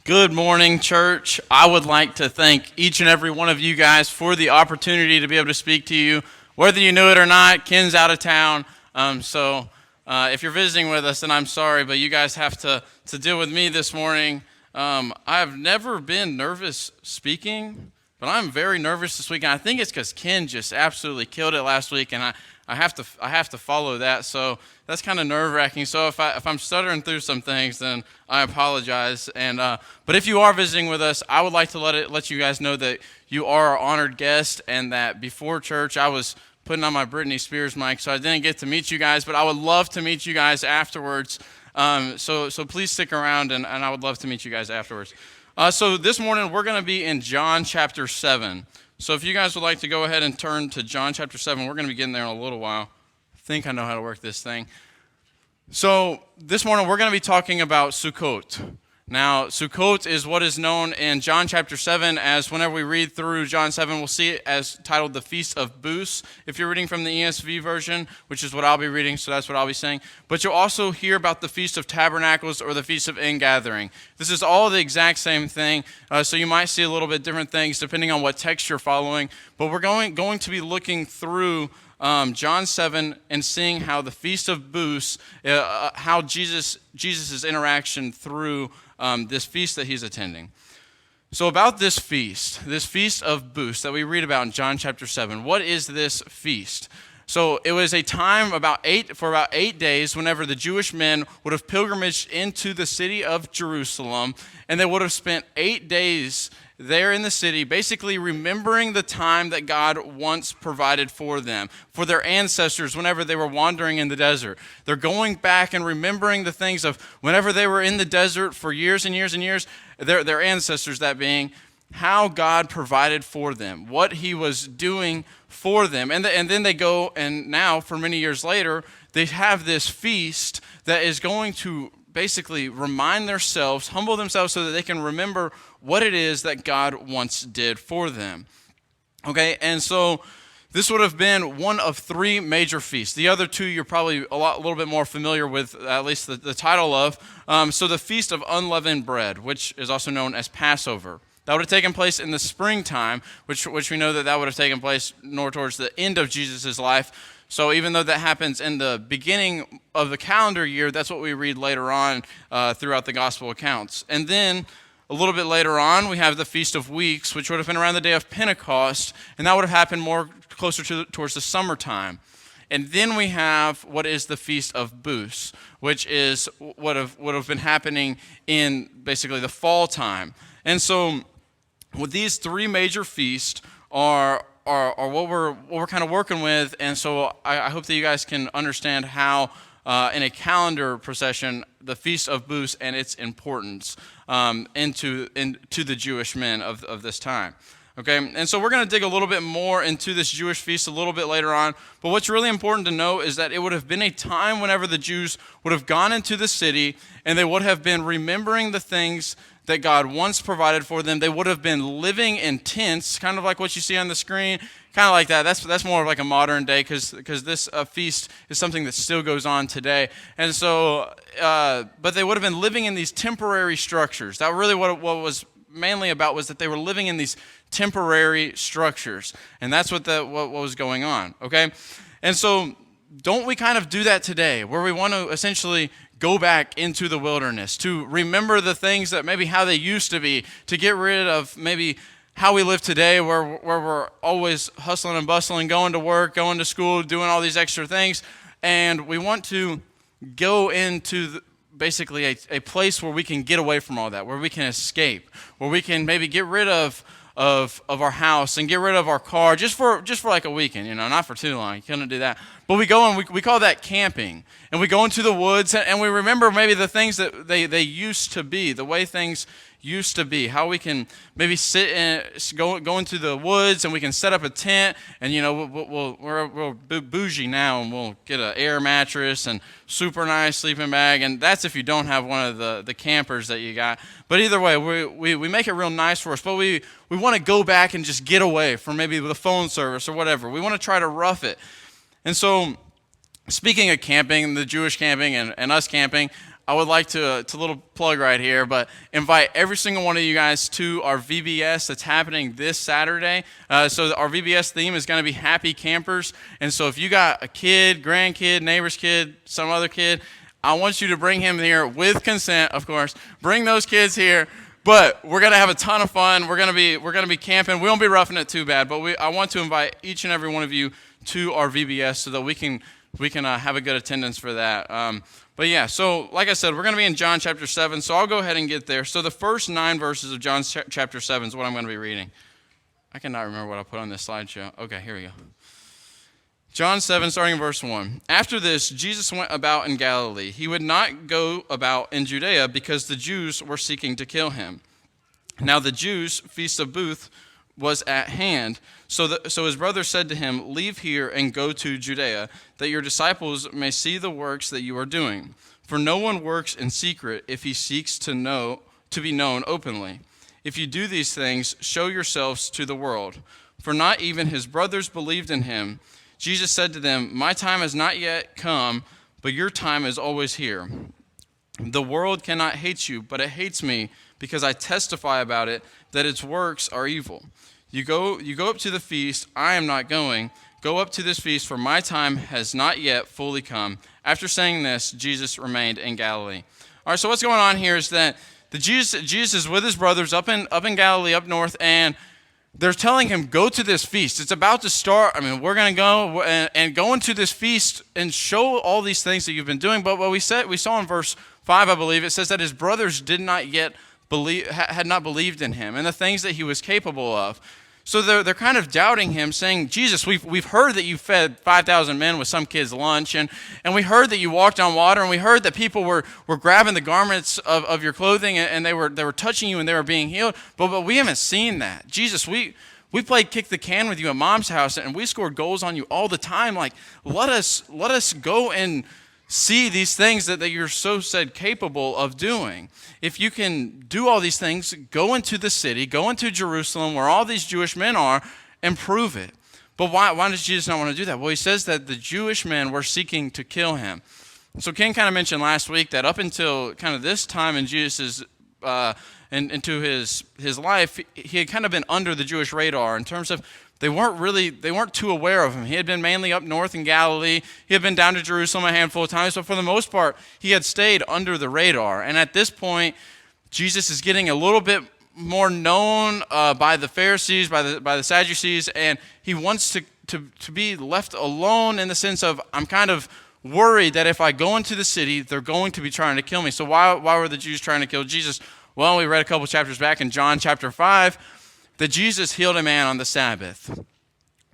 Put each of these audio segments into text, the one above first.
Good morning, church. I would like to thank each and every one of you guys for the opportunity to be able to speak to you. Whether you knew it or not, Ken's out of town. If you're visiting with us, then I'm sorry, but you guys have to deal with me this morning. I've never been nervous speaking, but I'm very nervous this week. And I think it's because Ken just absolutely killed it last week, and I have to follow that. So that's kind of nerve-wracking. So if I'm stuttering through some things, then I apologize. But if you are visiting with us, I would like to let you guys know that you are our honored guest, and that before church I was putting on my Britney Spears mic, so I didn't get to meet you guys. But I would love to meet you guys afterwards. So please stick around, and I would love to meet you guys afterwards. So this morning we're going to be in John chapter 7. So if you guys would like to go ahead and turn to John chapter 7, we're going to be getting there in a little while. I think I know how to work this thing. So this morning we're going to be talking about Sukkot. Now, Sukkot is what is known in John chapter 7 as, whenever we read through John 7, we'll see it as titled the Feast of Booths, if you're reading from the ESV version, which is what I'll be reading, so that's what I'll be saying. But you'll also hear about the Feast of Tabernacles or the Feast of Ingathering. This is all the exact same thing, so you might see a little bit different things depending on what text you're following. But we're going to be looking through John 7 and seeing how the Feast of Booths, how Jesus' interaction through this feast that he's attending. So about this feast of Booths that we read about in John chapter 7, what is this feast? So it was a time for about 8 days whenever the Jewish men would have pilgrimaged into the city of Jerusalem, and they would have spent 8 days there in the city, basically remembering the time that God once provided for them, for their ancestors whenever they were wandering in the desert. They're going back and remembering the things of whenever they were in the desert for years and years and years, their ancestors, that being, how God provided for them, what he was doing for them. And then they go, and now for many years later, they have this feast that is going to basically remind themselves, humble themselves so that they can remember what it is that God once did for them. Okay, and so this would have been one of three major feasts. The other two you're probably a little bit more familiar with, at least the title of. So the Feast of Unleavened Bread, which is also known as Passover. That would have taken place in the springtime, which we know that would have taken place more towards the end of Jesus' life. So even though that happens in the beginning of the calendar year, that's what we read later on throughout the gospel accounts. And then a little bit later on, we have the Feast of Weeks, which would have been around the day of Pentecost, and that would have happened more closer towards the summertime. And then we have what is the Feast of Booths, which is what would have been happening in basically the fall time. And so with these three major feasts are what we're kind of working with, and so I hope that you guys can understand how in a calendar procession the Feast of Booths and its importance into the Jewish men of this time. Okay, and so we're going to dig a little bit more into this Jewish feast a little bit later on, but what's really important to know is that it would have been a time whenever the Jews would have gone into the city and they would have been remembering the things that God once provided for them. They would have been living in tents, kind of like what you see on the screen, kind of like that. That's more of like a modern day, because this feast is something that still goes on today. And so, but they would have been living in these temporary structures. That really what was mainly about was that they were living in these temporary structures, and that's what was going on. Okay, and so don't we kind of do that today, where we want to essentially go back into the wilderness, to remember the things that maybe how they used to be, to get rid of maybe how we live today, where we're always hustling and bustling, going to work, going to school, doing all these extra things, and we want to go into basically a place where we can get away from all that, where we can escape, where we can maybe get rid of our house and get rid of our car just for like a weekend, not for too long. You couldn't do that. But we go and we call that camping. And we go into the woods and we remember maybe the things that they used to be, the way things used to be, how we can maybe sit and go into the woods and we can set up a tent, and we're bougie now, and we'll get an air mattress and super nice sleeping bag, and that's if you don't have one of the campers that you got. But either way, we make it real nice for us, but we want to go back and just get away from maybe the phone service or whatever. We want to try to rough it. And so speaking of camping, the Jewish camping and us camping, I would like to little plug right here, but invite every single one of you guys to our VBS that's happening this Saturday. So our VBS theme is going to be Happy Campers. And so if you got a kid, grandkid, neighbor's kid, some other kid, I want you to bring him here with consent, of course. Bring those kids here. But we're gonna have a ton of fun. We're gonna be camping. We won't be roughing it too bad. But I want to invite each and every one of you to our VBS so that we can have a good attendance for that. But yeah, so like I said, we're gonna be in John chapter 7. So I'll go ahead and get there. So the first 9 verses of John chapter 7 is what I'm gonna be reading. I cannot remember what I put on this slideshow. Okay, here we go. John 7, starting in verse 1. After this, Jesus went about in Galilee. He would not go about in Judea because the Jews were seeking to kill him. Now the Jews' feast of Booth was at hand. So his brothers said to him, "Leave here and go to Judea, that your disciples may see the works that you are doing. For no one works in secret if he seeks to be known openly. If you do these things, show yourselves to the world." For not even his brothers believed in him. Jesus said to them, "My time has not yet come, but your time is always here. The world cannot hate you, but it hates me because I testify about it that its works are evil. You go up to the feast. I am not going. Go up to this feast, for my time has not yet fully come." After saying this, Jesus remained in Galilee. All right, so what's going on here is that Jesus is with his brothers up in Galilee, up north, and they're telling him, go to this feast. It's about to start. I mean, we're going to go and go into this feast and show all these things that you've been doing. But what we saw in verse 5, I believe, it says that his brothers did not yet had not believed in him and the things that he was capable of. So they're kind of doubting him, saying, "Jesus, we've heard that you fed 5,000 men with some kid's lunch, and we heard that you walked on water, and we heard that people were grabbing the garments of your clothing, and they were touching you, and they were being healed. But we haven't seen that. Jesus, we played kick the can with you at Mom's house, and we scored goals on you all the time. Like, let us go and see these things that you're so said capable of doing. If you can do all these things, go into the city, go into Jerusalem where all these Jewish men are, and prove it." But why does Jesus not want to do that? Well, he says that the Jewish men were seeking to kill him. So Ken kind of mentioned last week that up until kind of this time in Jesus' into his life, he had kind of been under the Jewish radar in terms of they weren't too aware of him. He had been mainly up north in Galilee. He had been down to Jerusalem a handful of times, but for the most part, he had stayed under the radar. And at this point, Jesus is getting a little bit more known by the Pharisees, by the Sadducees, and he wants to be left alone in the sense of, I'm kind of worried that if I go into the city, they're going to be trying to kill me. So why were the Jews trying to kill Jesus? Well, we read a couple chapters back in John chapter 5, that Jesus healed a man on the Sabbath.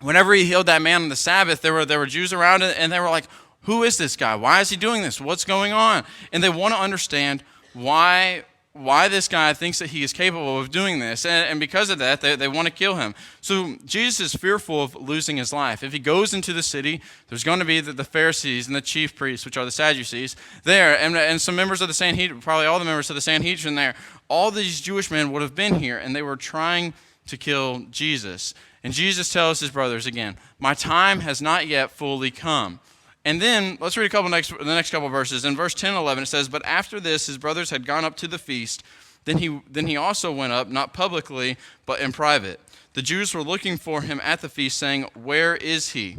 Whenever he healed that man on the Sabbath, there were Jews around it, and they were like, "Who is this guy? Why is he doing this? What's going on?" And they want to understand why this guy thinks that he is capable of doing this. And because of that, they want to kill him. So Jesus is fearful of losing his life. If he goes into the city, there's going to be the Pharisees and the chief priests, which are the Sadducees, there, and some members of the Sanhedrin, probably all the members of the Sanhedrin there. All these Jewish men would have been here, and they were trying to kill Jesus. And Jesus tells his brothers again, "My time has not yet fully come." And then let's read the next couple verses. In verse 10 and 11 it says, "But after this his brothers had gone up to the feast. Then he also went up, not publicly, but in private. The Jews were looking for him at the feast, saying, 'Where is he?'"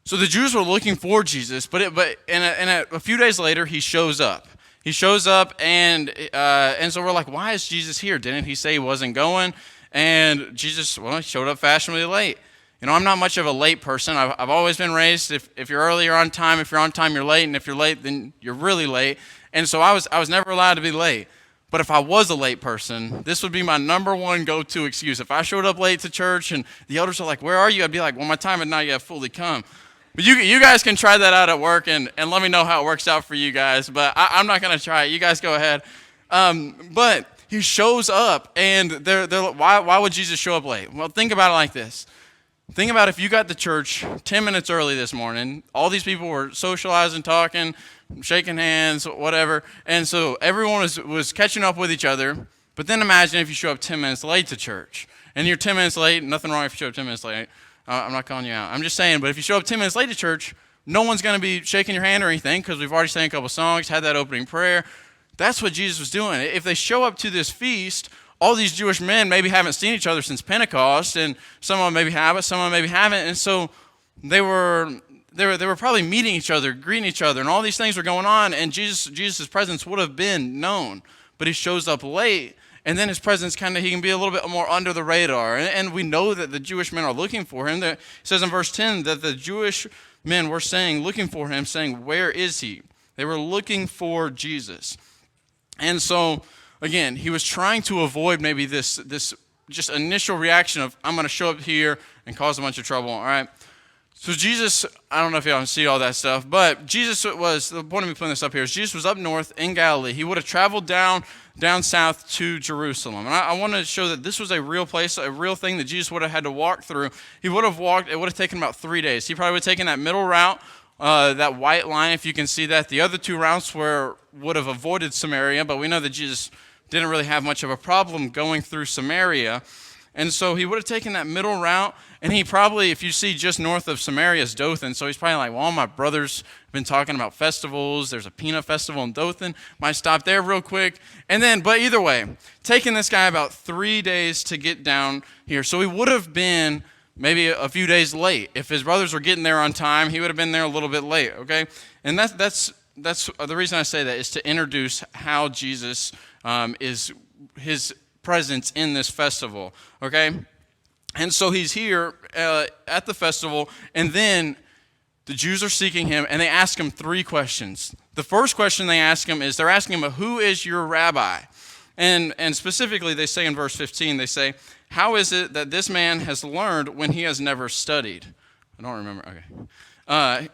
So the Jews were looking for Jesus, but a few days later he shows up. He shows up, and so we're like, why is Jesus here? Didn't he say he wasn't going? And Jesus, well, he showed up fashionably late. You know, I'm not much of a late person. I've always been raised, if you're early, you're on time. If you're on time, you're late. And if you're late, then you're really late. And so I was never allowed to be late. But if I was a late person, this would be my number one go-to excuse. If I showed up late to church and the elders are like, "Where are you?" I'd be like, "Well, my time had not yet fully come." But you guys can try that out at work and let me know how it works out for you guys. But I'm not going to try it. You guys go ahead. But he shows up, and they're like, why would Jesus show up late? Well, think about it like this. Think about if you got to church 10 minutes early this morning. All these people were socializing, talking, shaking hands, whatever. And so everyone was catching up with each other. But then imagine if you show up 10 minutes late to church. And you're 10 minutes late. Nothing wrong if you show up 10 minutes late. I'm not calling you out. I'm just saying, but if you show up 10 minutes late to church, no one's going to be shaking your hand or anything because we've already sang a couple songs, had that opening prayer. That's what Jesus was doing. If they show up to this feast, all these Jewish men maybe haven't seen each other since Pentecost, and some of them maybe have it, some of them maybe haven't, and so they were probably meeting each other, greeting each other, and all these things were going on, and Jesus' presence would have been known, but he shows up late, and then his presence he can be a little bit more under the radar, and we know that the Jewish men are looking for him. It says in verse 10 that the Jewish men were looking for him, saying, "Where is he?" They were looking for Jesus, and so again, he was trying to avoid maybe this just initial reaction of, I'm going to show up here and cause a bunch of trouble, all right? So Jesus, I don't know if y'all can see all that stuff, but the point of me putting this up here is Jesus was up north in Galilee. He would have traveled down south to Jerusalem. And I want to show that this was a real place, a real thing that Jesus would have had to walk through. It would have taken about 3 days. He probably would have taken that middle route, that white line, if you can see that. The other two routes would have avoided Samaria, but we know that Jesus didn't really have much of a problem going through Samaria. And so he would have taken that middle route, and he probably, if you see just north of Samaria is Dothan, so he's probably like, well, all my brothers have been talking about festivals. There's a peanut festival in Dothan. Might stop there real quick. But either way, taking this guy about 3 days to get down here. So he would have been maybe a few days late. If his brothers were getting there on time, he would have been there a little bit late, okay? And that's the reason I say that is to introduce how Jesus is his presence in this festival, okay? And so he's here at the festival, and then the Jews are seeking him, and they ask him 3 questions. The first question they ask him is, they're asking him, who is your rabbi? And specifically, they say in verse 15, they say, how is it that this man has learned when he has never studied? I don't remember, okay.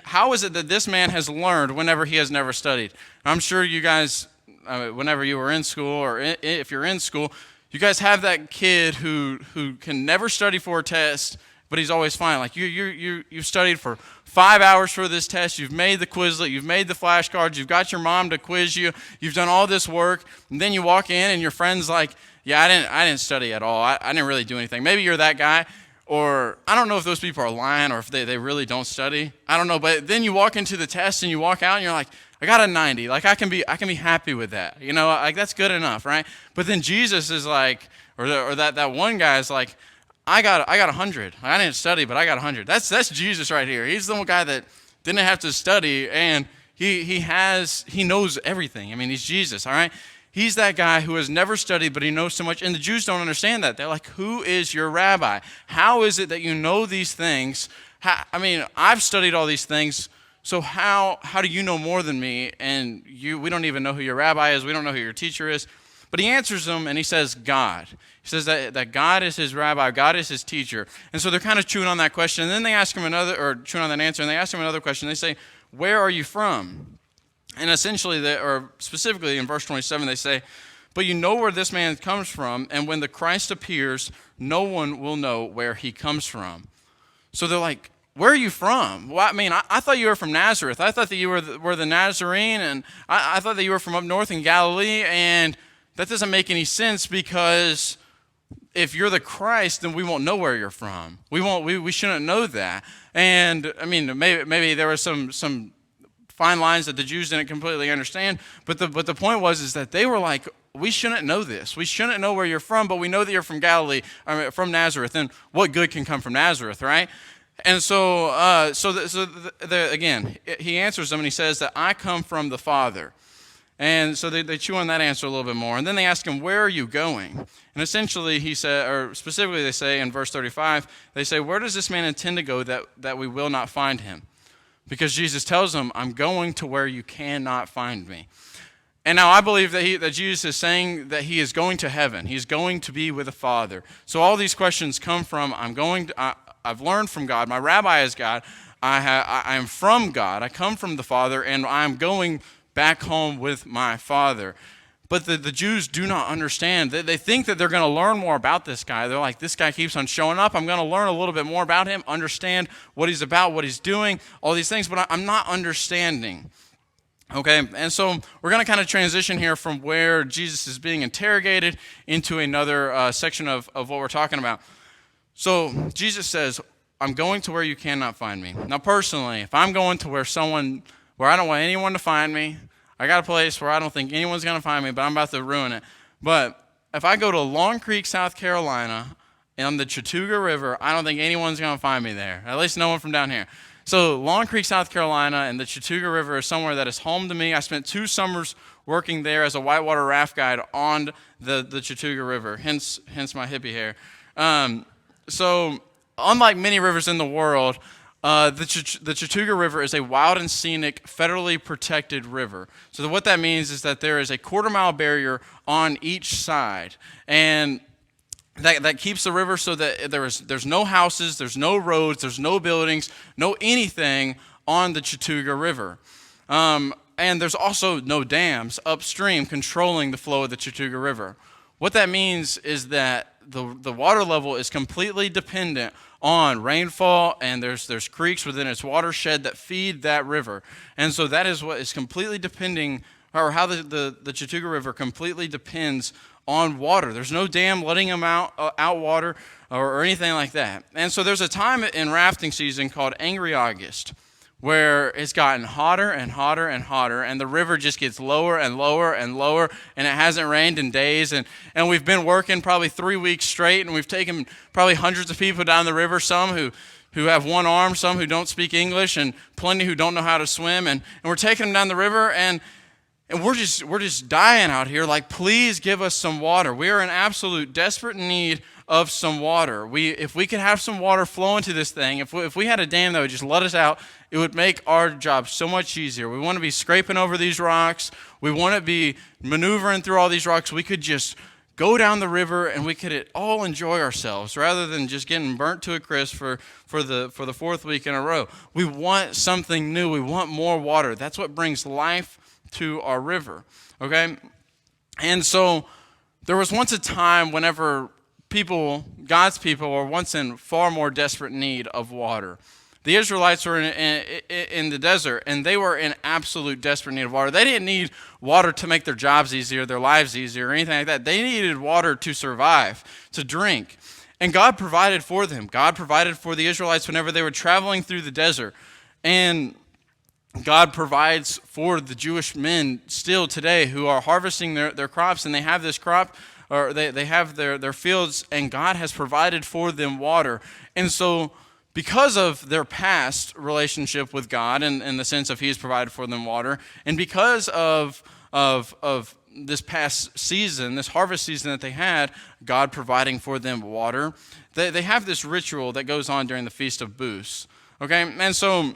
How is it that this man has learned whenever he has never studied? I'm sure you guys, whenever you were in school, or if you're in school, you guys have that kid who can never study for a test, but he's always fine. Like you've studied for 5 hours for this test. You've made the Quizlet. You've made the flashcards. You've got your mom to quiz you. You've done all this work, and then you walk in, and your friend's like, "Yeah, I didn't study at all. I didn't really do anything." Maybe you're that guy. Or I don't know if those people are lying or if they really don't study. I don't know. But then you walk into the test and you walk out and you're like, I got a 90. Like I can be happy with that. You know, like that's good enough, right? But then Jesus is like, or that one guy is like, I got 100. I didn't study, but I got 100. That's Jesus right here. He's the one guy that didn't have to study, and he knows everything. I mean, he's Jesus, all right? He's that guy who has never studied, but he knows so much. And the Jews don't understand that. They're like, who is your rabbi? How is it that you know these things? I've studied all these things, so how do you know more than me? And we don't even know who your rabbi is. We don't know who your teacher is. But he answers them, and he says, God. He says that God is his rabbi, God is his teacher. And so they're kind of chewing on that question. And then they ask him chewing on that answer, and they ask him another question. They say, where are you from? And essentially, or specifically in verse 27, they say, but you know where this man comes from, and when the Christ appears, no one will know where he comes from. So they're like, where are you from? Well, I thought you were from Nazareth. I thought that you were the Nazarene, and I thought that you were from up north in Galilee, and that doesn't make any sense because if you're the Christ, then we won't know where you're from. We shouldn't know that. And maybe there was some fine lines that the Jews didn't completely understand, but the point was that they were like, we shouldn't know this. We shouldn't know where you're from, but we know that you're from Galilee, from Nazareth, and what good can come from Nazareth, right? And so again, he answers them and he says that I come from the Father. And so they chew on that answer a little bit more. And then they ask him, where are you going? And essentially he said, or specifically they say in verse 35, they say, where does this man intend to go that we will not find him? Because Jesus tells them, I'm going to where you cannot find me. And now I believe that Jesus is saying that he is going to heaven. He's going to be with the Father. So all these questions come from, I've learned from God. My rabbi is God. I am from God. I come from the Father, and I'm going back home with my Father. But the Jews do not understand. They think that they're going to learn more about this guy. They're like, this guy keeps on showing up. I'm going to learn a little bit more about him, understand what he's about, what he's doing, all these things, but I'm not understanding. Okay, and so we're going to kind of transition here from where Jesus is being interrogated into another section of what we're talking about. So Jesus says, I'm going to where you cannot find me. Now, personally, if I'm going to where I don't want anyone to find me, I got a place where I don't think anyone's going to find me, but I'm about to ruin it. But if I go to Long Creek, South Carolina, and on the Chattooga River, I don't think anyone's going to find me there, at least no one from down here. So Long Creek, South Carolina, and the Chattooga River is somewhere that is home to me. I spent 2 summers working there as a whitewater raft guide on the Chattooga River, hence my hippie hair. So unlike many rivers in the world, the Chattooga River is a wild and scenic, federally protected river. So what that means is that there is a quarter-mile barrier on each side, and that keeps the river so that there's no houses, there's no roads, there's no buildings, no anything on the Chattooga River. And there's also no dams upstream controlling the flow of the Chattooga River. What that means is that the water level is completely dependent on rainfall, and there's creeks within its watershed that feed that river. And so that is what is completely depending, or how the Chattooga River completely depends on water. There's no dam letting them out water or anything like that. And so there's a time in rafting season called Angry August, where it's gotten hotter and hotter and hotter, and the river just gets lower and lower and lower, and it hasn't rained in days, and we've been working probably 3 weeks straight, and we've taken probably hundreds of people down the river, some who have one arm, some who don't speak English, and plenty who don't know how to swim, and we're taking them down the river, and we're just dying out here, like, please give us some water. We are in absolute desperate need of some water. If we could have some water flow into this thing, if we had a dam that would just let us out, it would make our job so much easier. We want to be scraping over these rocks. We want to be maneuvering through all these rocks. We could just go down the river and we could all enjoy ourselves rather than just getting burnt to a crisp for the 4th week in a row. We want something new. We want more water. That's what brings life to our river, okay? And so there was once a time whenever God's people were once in far more desperate need of water. The Israelites were in the desert, and they were in absolute desperate need of water. They didn't need water to make their jobs easier, their lives easier, or anything like that. They needed water to survive, to drink. And God provided for them. God provided for the Israelites whenever they were traveling through the desert. And God provides for the Jewish men still today who are harvesting their crops, and they have this crop, or they have their fields, and God has provided for them water. And so because of their past relationship with God, in the sense of He has provided for them water, and because of this past season, this harvest season that they had, God providing for them water, they have this ritual that goes on during the Feast of Booths. Okay, and so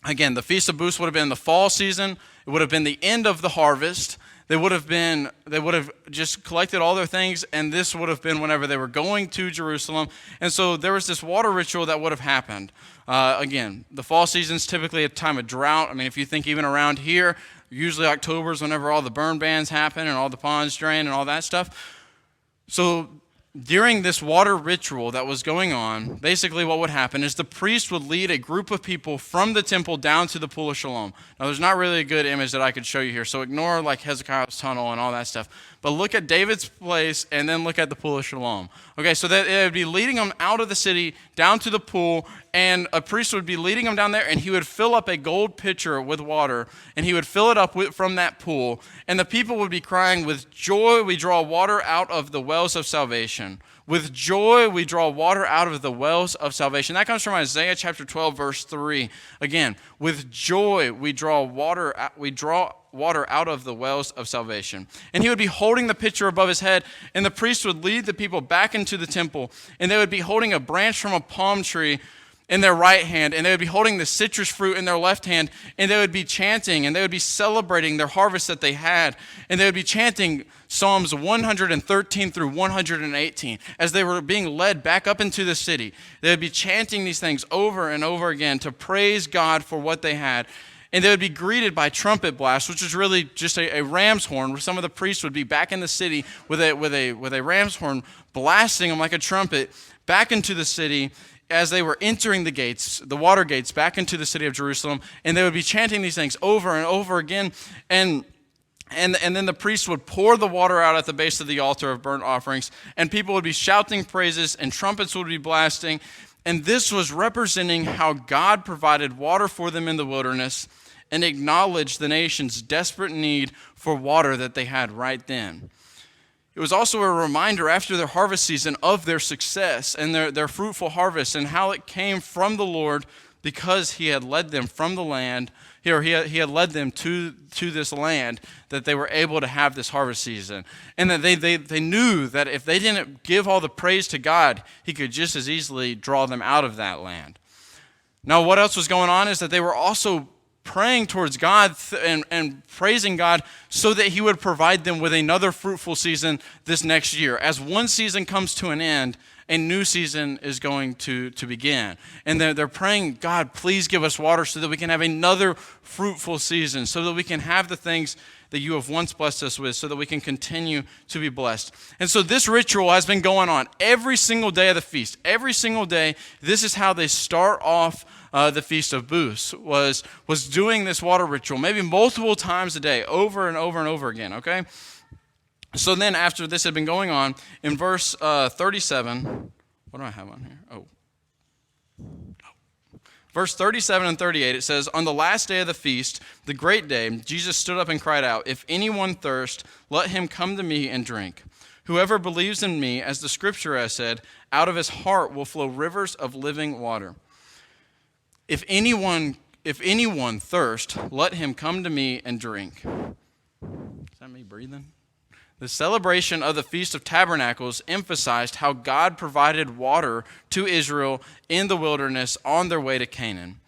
again, the Feast of Booths would have been the fall season. It would have been the end of the harvest. They would have just collected all their things, and this would have been whenever they were going to Jerusalem. And so there was this water ritual that would have happened. Again, the fall season is typically a time of drought. I mean, if you think even around here, usually October is whenever all the burn bans happen and all the ponds drain and all that stuff. So during this water ritual that was going on, basically what would happen is the priest would lead a group of people from the temple down to the Pool of Siloam. Now, there's not really a good image that I could show you here, so ignore like Hezekiah's tunnel and all that stuff. But look at David's place and then look at the Pool of Siloam. Okay, so that it would be leading them out of the city down to the pool, and a priest would be leading them down there, and he would fill up a gold pitcher with water, and he would fill it up from that pool, and the people would be crying, "With joy we draw water out of the wells of salvation. With joy we draw water out of the wells of salvation." That comes from Isaiah chapter 12, verse 3. Again, with joy we draw water out of the wells of salvation. And he would be holding the pitcher above his head, and the priest would lead the people back into the temple, and they would be holding a branch from a palm tree in their right hand, and they would be holding the citrus fruit in their left hand, and they would be chanting, and they would be celebrating their harvest that they had, and they would be chanting Psalms 113 through 118 as they were being led back up into the city. They would be chanting these things over and over again to praise God for what they had. And they would be greeted by trumpet blasts, which is really just a ram's horn, where some of the priests would be back in the city with a ram's horn, blasting them like a trumpet back into the city as they were entering the gates, the water gates, back into the city of Jerusalem. And they would be chanting these things over and over again. And then the priest would pour the water out at the base of the altar of burnt offerings, and people would be shouting praises, and trumpets would be blasting. And this was representing how God provided water for them in the wilderness and acknowledged the nation's desperate need for water that they had right then. It was also a reminder after their harvest season of their success and their fruitful harvest and how it came from the Lord because he had led them from the land, or he had led them to this land, that they were able to have this harvest season. And that they knew that if they didn't give all the praise to God, he could just as easily draw them out of that land. Now, what else was going on is that they were also praying towards God and praising God so that he would provide them with another fruitful season this next year. As one season comes to an end, a new season is going to begin. And they're praying, God, please give us water so that we can have another fruitful season, so that we can have the things that you have once blessed us with, so that we can continue to be blessed. And so this ritual has been going on every single day of the feast. Every single day, this is how they start off the Feast of Booths, was doing this water ritual, maybe multiple times a day, over and over and over again, okay? So then after this had been going on, in verse 37, what do I have on here? Verse 37 and 38, it says, "On the last day of the feast, the great day, Jesus stood up and cried out, 'If anyone thirst, let him come to me and drink. Whoever believes in me, as the scripture has said, out of his heart will flow rivers of living water.' If anyone thirst, let him come to me and drink." Is that me breathing? The celebration of the Feast of Tabernacles emphasized how God provided water to Israel in the wilderness on their way to Canaan.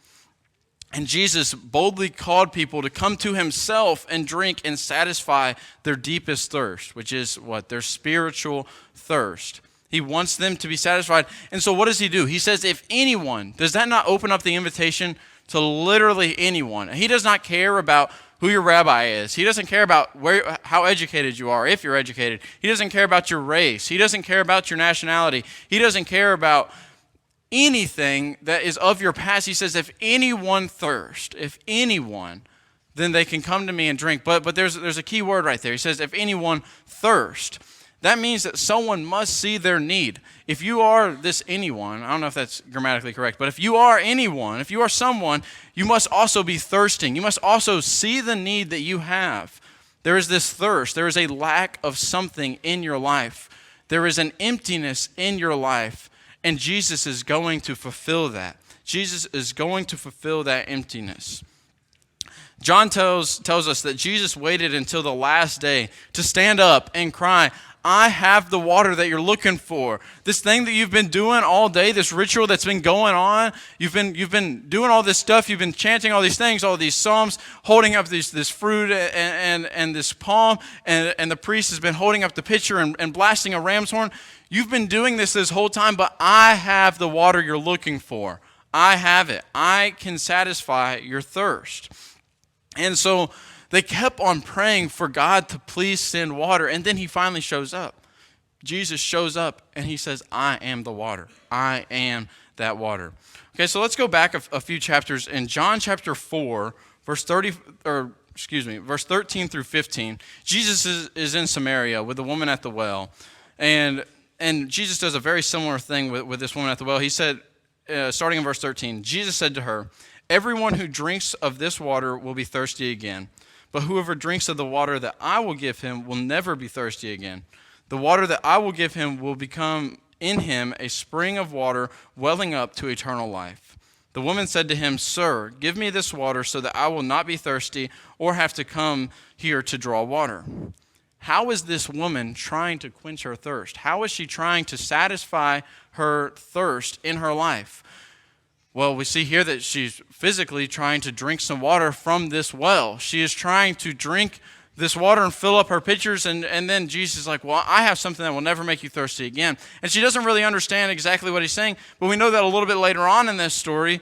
And Jesus boldly called people to come to himself and drink and satisfy their deepest thirst, which is what? Their spiritual thirst. He wants them to be satisfied. And so what does he do? He says, if anyone, does that not open up the invitation to literally anyone? He does not care about who your rabbi is. He doesn't care about how educated you are, if you're educated. He doesn't care about your race. He doesn't care about your nationality. He doesn't care about anything that is of your past. He says, if anyone thirst, if anyone, then they can come to me and drink. But there's a key word right there. He says, if anyone thirst. That means that someone must see their need. If you are this anyone, I don't know if that's grammatically correct, but if you are anyone, if you are someone, you must also be thirsting. You must also see the need that you have. There is this thirst. There is a lack of something in your life. There is an emptiness in your life, and Jesus is going to fulfill that. Jesus is going to fulfill that emptiness. John tells us that Jesus waited until the last day to stand up and cry, I have the water that you're looking for. This thing that you've been doing all day, this ritual that's been going on, you've been doing all this stuff, you've been chanting all these things, all these psalms, holding up this fruit and this palm, and the priest has been holding up the pitcher and blasting a ram's horn. You've been doing this whole time, but I have the water you're looking for. I have it. I can satisfy your thirst. And so they kept on praying for God to please send water, and then he finally shows up. Jesus shows up, and he says, I am the water. I am that water. Okay, so let's go back a few chapters. In John chapter 4, verse 13 through 15, Jesus is in Samaria with the woman at the well, and Jesus does a very similar thing with this woman at the well. He said, starting in verse 13, Jesus said to her, everyone who drinks of this water will be thirsty again. But whoever drinks of the water that I will give him will never be thirsty again. The water that I will give him will become in him a spring of water welling up to eternal life. The woman said to him, Sir, give me this water so that I will not be thirsty or have to come here to draw water. How is this woman trying to quench her thirst? How is she trying to satisfy her thirst in her life? Well, we see here that she's physically trying to drink some water from this well. She is trying to drink this water and fill up her pitchers, and then Jesus is like, well, I have something that will never make you thirsty again. And she doesn't really understand exactly what he's saying, but we know that a little bit later on in this story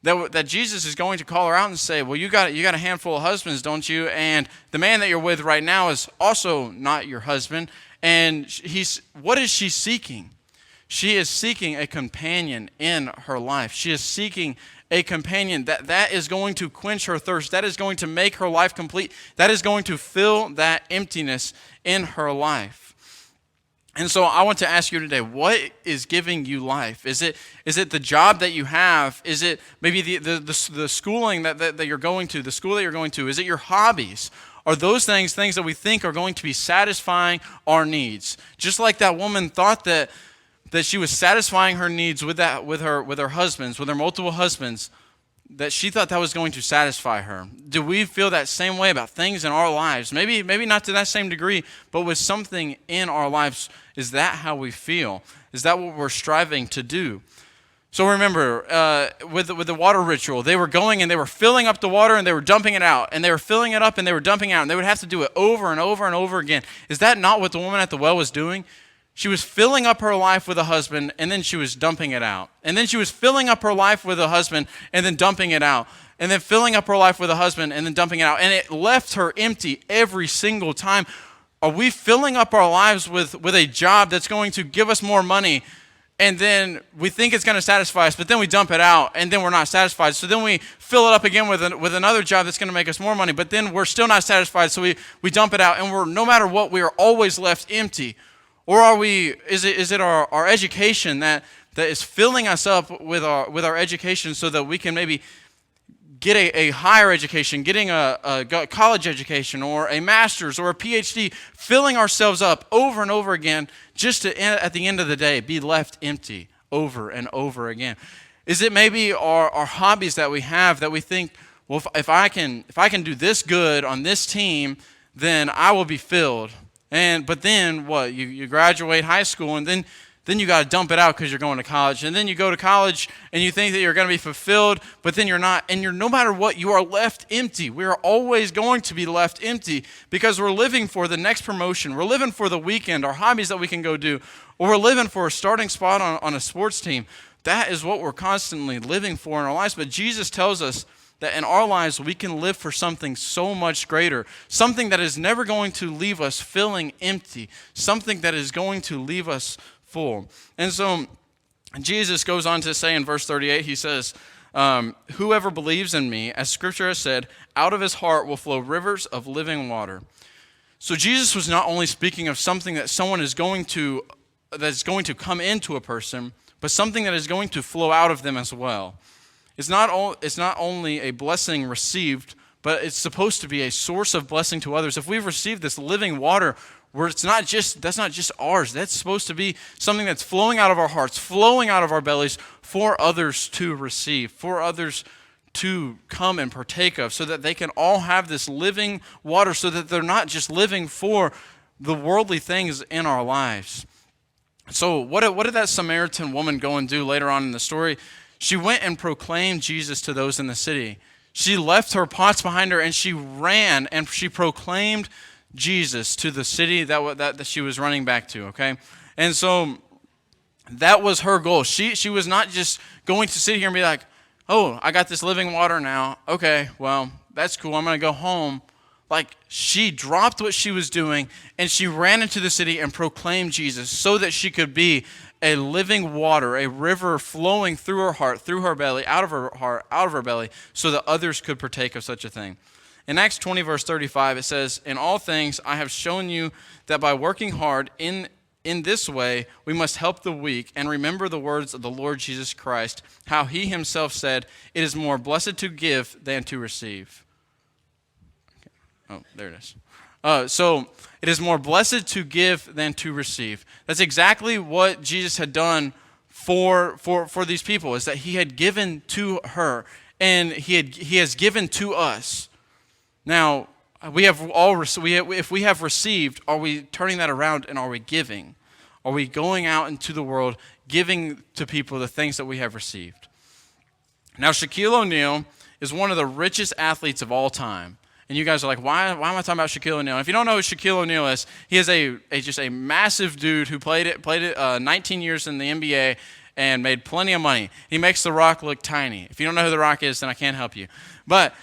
that Jesus is going to call her out and say, well, you got a handful of husbands, don't you? And the man that you're with right now is also not your husband. And what is she seeking? She is seeking a companion in her life. She is seeking a companion that is going to quench her thirst. That is going to make her life complete. That is going to fill that emptiness in her life. And so I want to ask you today, what is giving you life? Is it the job that you have? Is it maybe the schooling that you're going to, the school that you're going to? Is it your hobbies? Are those things that we think are going to be satisfying our needs? Just like that woman thought that she was satisfying her needs with her husbands, with her multiple husbands, that she thought that was going to satisfy her. Do we feel that same way about things in our lives? Maybe not to that same degree, but with something in our lives. Is that how we feel? Is that what we're striving to do? So remember, with the water ritual, they were going and they were filling up the water and they were dumping it out. And they were filling it up and they were dumping it out. And they would have to do it over and over and over again. Is that not what the woman at the well was doing? She was filling up her life with a husband, and then she was dumping it out. And then she was filling up her life with a husband, and then dumping it out. And then filling up her life with a husband, and then dumping it out. And it left her empty every single time. Are we filling up our lives with a job that's going to give us more money, and then we think it's going to satisfy us, but then we dump it out, and then we're not satisfied. So then we fill it up again with another job that's going to make us more money, but then we're still not satisfied, so we dump it out. And no matter what, we are always left empty. Or is it our education that is filling us up with our education so that we can maybe get a higher education, getting a college education or a master's or a PhD, filling ourselves up over and over again just to, at the end of the day, be left empty over and over again? Is it maybe our hobbies that we have that we think, well, if I can do this good on this team, then I will be filled. But then what? You graduate high school, and then you got to dump it out because you're going to college. And then you go to college and you think that you're going to be fulfilled, but then you're not. And no matter what, you are left empty. We are always going to be left empty because we're living for the next promotion. We're living for the weekend, our hobbies that we can go do, or we're living for a starting spot on a sports team. That is what we're constantly living for in our lives. But Jesus tells us that in our lives we can live for something so much greater, something that is never going to leave us feeling empty, something that is going to leave us full. And so Jesus goes on to say in verse 38, he says, whoever believes in me, as Scripture has said, out of his heart will flow rivers of living water. So Jesus was not only speaking of something that someone is going to come into a person, but something that is going to flow out of them as well. It's not only a blessing received, but it's supposed to be a source of blessing to others. If we've received this living water, that's not just ours. That's supposed to be something that's flowing out of our hearts, flowing out of our bellies for others to receive, for others to come and partake of, so that they can all have this living water, so that they're not just living for the worldly things in our lives. So what did that Samaritan woman go and do later on in the story? She went and proclaimed Jesus to those in the city. She left her pots behind her and she ran and she proclaimed Jesus to the city that she was running back to, okay? And so that was her goal. She was not just going to sit here and be like, oh, I got this living water now. Okay, well, that's cool. I'm going to go home. Like, she dropped what she was doing and she ran into the city and proclaimed Jesus so that she could be a living water, a river flowing through her heart, through her belly, out of her heart, out of her belly, so that others could partake of such a thing. In Acts 20, verse 35, it says, in all things I have shown you that by working hard in this way we must help the weak and remember the words of the Lord Jesus Christ, how he himself said, it is more blessed to give than to receive. Okay. Oh, there it is. So it is more blessed to give than to receive. That's exactly what Jesus had done for these people, is that he had given to her and he has given to us. Now, if we have received, are we turning that around and are we giving? Are we going out into the world giving to people the things that we have received? Now, Shaquille O'Neal is one of the richest athletes of all time. And you guys are like, why am I talking about Shaquille O'Neal? And if you don't know who Shaquille O'Neal is, he is just a massive dude who played 19 years in the NBA and made plenty of money. He makes The Rock look tiny. If you don't know who The Rock is, then I can't help you. But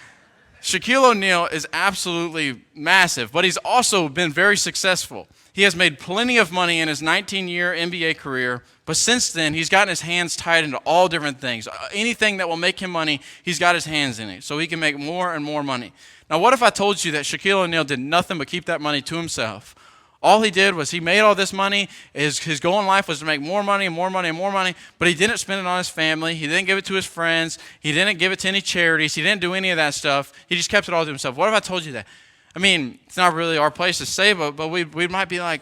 Shaquille O'Neal is absolutely massive, but he's also been very successful. He has made plenty of money in his 19-year NBA career, but since then, he's gotten his hands tied into all different things. Anything that will make him money, he's got his hands in it, so he can make more and more money. Now, what if I told you that Shaquille O'Neal did nothing but keep that money to himself? All he did was he made all this money. His goal in life was to make more money and more money and more money, but he didn't spend it on his family. He didn't give it to his friends. He didn't give it to any charities. He didn't do any of that stuff. He just kept it all to himself. What if I told you that? I mean, it's not really our place to say, but we might be like,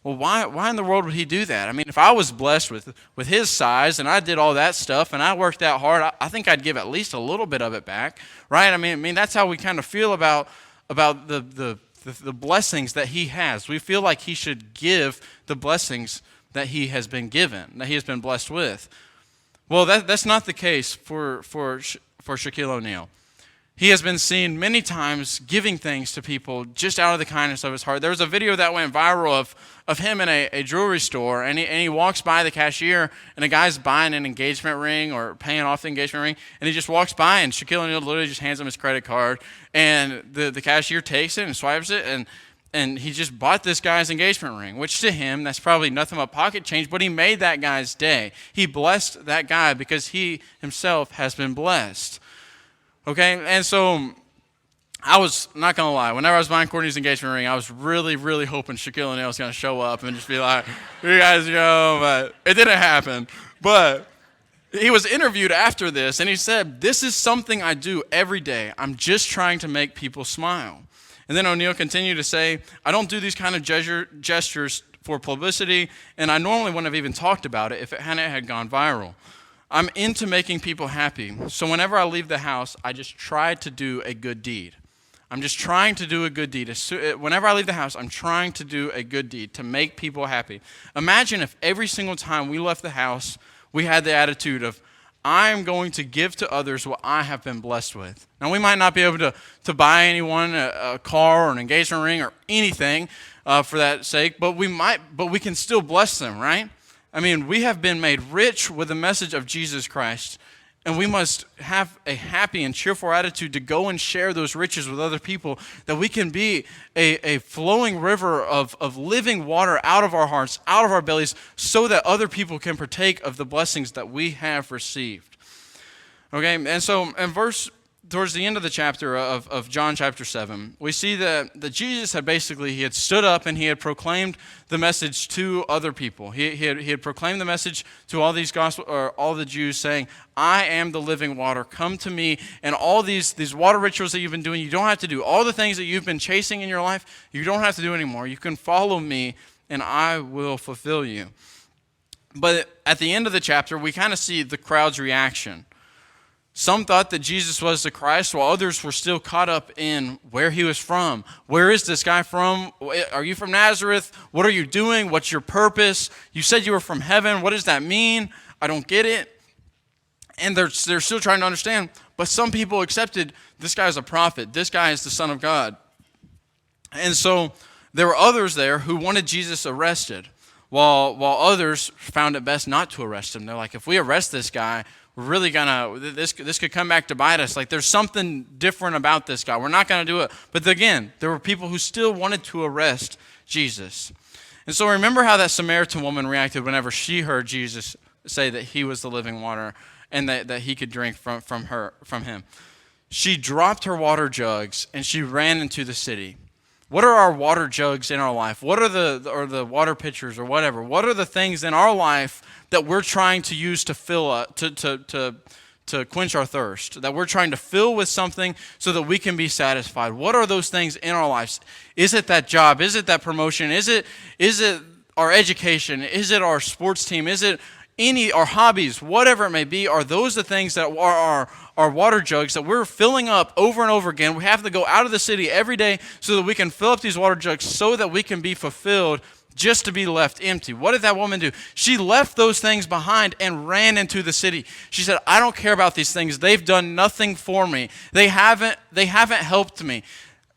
well, why in the world would he do that? I mean, if I was blessed with his size and I did all that stuff and I worked that hard, I think I'd give at least a little bit of it back, right? I mean that's how we kind of feel about the blessings that he has. We feel like he should give the blessings that he has been given, that he has been blessed with. Well, that's not the case for Shaquille O'Neal. He has been seen many times giving things to people just out of the kindness of his heart. There was a video that went viral of him in a jewelry store, and he walks by the cashier, and a guy's buying an engagement ring or paying off the engagement ring, and he just walks by, and Shaquille O'Neal literally just hands him his credit card, and the cashier takes it and swipes it, and he just bought this guy's engagement ring, which to him, that's probably nothing but pocket change, but he made that guy's day. He blessed that guy because he himself has been blessed. Okay, and so I was not going to lie. Whenever I was buying Courtney's engagement ring, I was really, really hoping Shaquille O'Neal was going to show up and just be like, here you guys go, but it didn't happen. But he was interviewed after this, and he said, this is something I do every day. I'm just trying to make people smile. And then O'Neal continued to say, I don't do these kind of gestures for publicity, and I normally wouldn't have even talked about it if it hadn't had gone viral. I'm into making people happy, so whenever I leave the house, I just try to do a good deed. I'm just trying to do a good deed. Whenever I leave the house, I'm trying to do a good deed to make people happy. Imagine if every single time we left the house, we had the attitude of, I'm going to give to others what I have been blessed with. Now, we might not be able to buy anyone a car or an engagement ring or anything for that sake, but we can still bless them, right? I mean, we have been made rich with the message of Jesus Christ, and we must have a happy and cheerful attitude to go and share those riches with other people, that we can be a flowing river of living water out of our hearts, out of our bellies, so that other people can partake of the blessings that we have received. Okay, and so towards the end of the chapter of John chapter 7, we see that Jesus he had stood up and he had proclaimed the message to other people. He had proclaimed the message to all the Jews, saying, I am the living water. Come to me. And all these water rituals that you've been doing, you don't have to do. All the things that you've been chasing in your life, you don't have to do anymore. You can follow me and I will fulfill you. But at the end of the chapter, we kind of see the crowd's reaction. Some thought that Jesus was the Christ, while others were still caught up in where he was from. Where is this guy from? Are you from Nazareth? What are you doing? What's your purpose? You said you were from heaven. What does that mean? I don't get it. And they're still trying to understand. But some people accepted this guy is a prophet. This guy is the Son of God. And so there were others there who wanted Jesus arrested, while others found it best not to arrest him. They're like, if we arrest this guy, we're really this could come back to bite us. Like, there's something different about this guy. We're not gonna do it. But again, there were people who still wanted to arrest Jesus. And so remember how that Samaritan woman reacted whenever she heard Jesus say that he was the living water and that he could drink from him. She dropped her water jugs and she ran into the city. What are our water jugs in our life? What are the water pitchers or whatever? What are the things in our life that we're trying to use to fill up, to quench our thirst? That we're trying to fill with something so that we can be satisfied. What are those things in our lives? Is it that job? Is it that promotion? Is it our education? Is it our sports team? Is it our hobbies? Whatever it may be, are those the things that are our water jugs that we're filling up over and over again? We have to go out of the city every day so that we can fill up these water jugs so that we can be fulfilled, just to be left empty. What did that woman do? She left those things behind and ran into the city. She said, I don't care about these things. They've done nothing for me. They haven't helped me.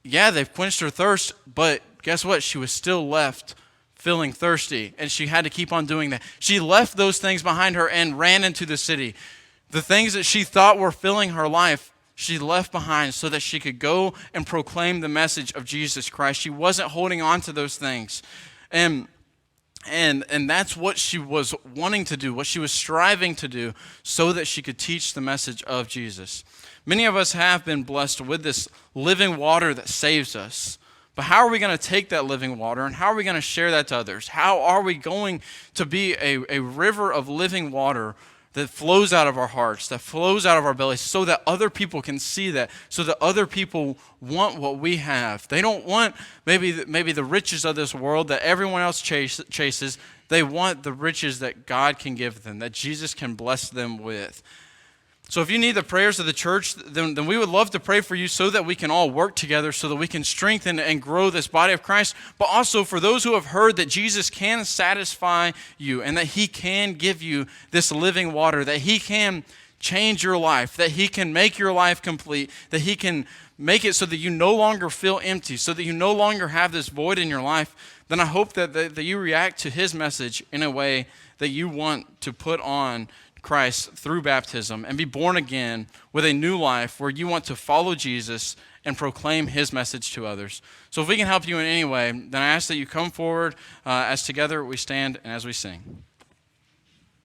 Yeah, they've quenched her thirst, but guess what? She was still left feeling thirsty, and she had to keep on doing that. She left those things behind her and ran into the city. The things that she thought were filling her life, she left behind so that she could go and proclaim the message of Jesus Christ. She wasn't holding on to those things. And that's what she was wanting to do, what she was striving to do, so that she could teach the message of Jesus. Many of us have been blessed with this living water that saves us. But how are we going to take that living water and how are we going to share that to others? How are we going to be a river of living water that flows out of our hearts, that flows out of our bellies, so that other people can see that, so that other people want what we have? They don't want maybe the riches of this world that everyone else chases. They want the riches that God can give them, that Jesus can bless them with. So if you need the prayers of the church, then we would love to pray for you so that we can all work together, so that we can strengthen and grow this body of Christ. But also for those who have heard that Jesus can satisfy you and that he can give you this living water, that he can change your life, that he can make your life complete, that he can make it so that you no longer feel empty, so that you no longer have this void in your life, then I hope that you react to his message in a way that you want to put on Christ through baptism and be born again with a new life where you want to follow Jesus and proclaim his message to others. So if we can help you in any way, then I ask that you come forward as together we stand and as we sing.